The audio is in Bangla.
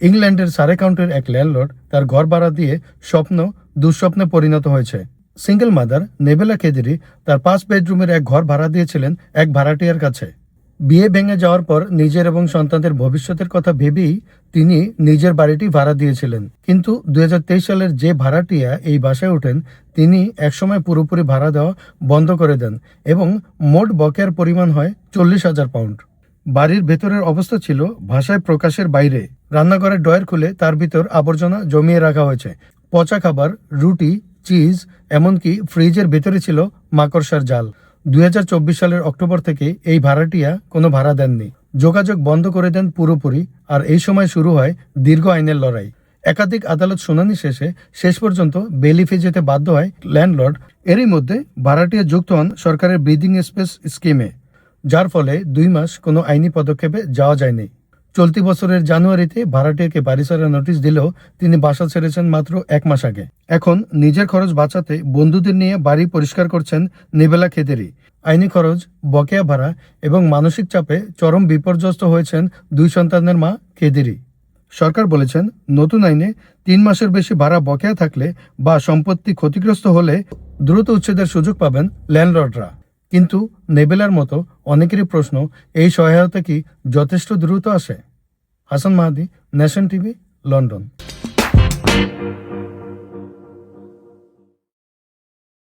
ইংল্যান্ডের সারে কাউন্টির এক ল্যান্ডলর্ড তার ঘর ভাড়া দিয়ে স্বপ্ন দুঃস্বপ্নে পরিণত হয়েছে। সিঙ্গেল মাদার নেবেলা খেদিরি তার 5 বেডরুমের এক ঘর ভাড়া দিয়েছিলেন এক ভাড়াটিয়ার কাছে। বিয়ে ভেঙে যাওয়ার পর নিজের এবং সন্তানদের ভবিষ্যতের কথা ভেবেই তিনি নিজের বাড়িটি ভাড়া দিয়েছিলেন। কিন্তু 2023 সালের যে ভাড়াটিয়া এই বাসায় ওঠেন তিনি একসময় পুরোপুরি ভাড়া দেওয়া বন্ধ করে দেন এবং মোট বকেয়ার পরিমাণ হয় 40,000 পাউন্ড। বাড়ির ভেতরের অবস্থা ছিল ভাষায় প্রকাশের বাইরে। রান্নাঘরের ড্রয়ার খুলে তার ভিতর আবর্জনা জমিয়ে রাখা হয়েছে, পচা খাবার, রুটি, চিজ, এমনকি ফ্রিজের ভেতরে ছিল মাকড়সার জাল। 2024 সালের অক্টোবর থেকে এই ভাড়াটিয়া কোনো ভাড়া দেননি, যোগাযোগ বন্ধ করে দেন পুরোপুরি। আর এই সময় শুরু হয় দীর্ঘ আইনের লড়াই। একাধিক আদালত শুনানি শেষ পর্যন্ত বেলিফে যেতে বাধ্য হয় ল্যান্ডলর্ড। এরই মধ্যে ভাড়াটিয়া যুক্ত হন সরকারের ব্রিদিং স্পেস স্কিমে, যার ফলে 2 মাস কোনো আইনি পদক্ষেপে যাওয়া যায়নি। চলতি বছরের জানুয়ারিতে ভাড়াটিয়াকে বাড়ি ছাড়ার নোটিশ দিলেও তিনি বাসা ছেড়েছেন মাত্র 1 মাস আগে। এখন নিজের খরচ বাঁচাতে বন্ধুদের নিয়ে বাড়ি পরিষ্কার করছেন নেবেলা খেদেরি। আইনি খরচ, বকেয়া ভাড়া এবং মানসিক চাপে চরম বিপর্যস্ত হয়েছেন 2 সন্তানের মা খেদেরি। সরকার বলেছেন, নতুন আইনে 3 মাসের বেশি ভাড়া বকেয়া থাকলে বা সম্পত্তি ক্ষতিগ্রস্ত হলে দ্রুত উচ্ছেদের সুযোগ পাবেন ল্যান্ডলর্ডরা। কিন্তু নেবেলার মতো অনেকেরই প্রশ্ন, এই সহায়তা কি যথেষ্ট দ্রুত আসে? হাসান মাহাদি, নেশন টিভি, লন্ডন।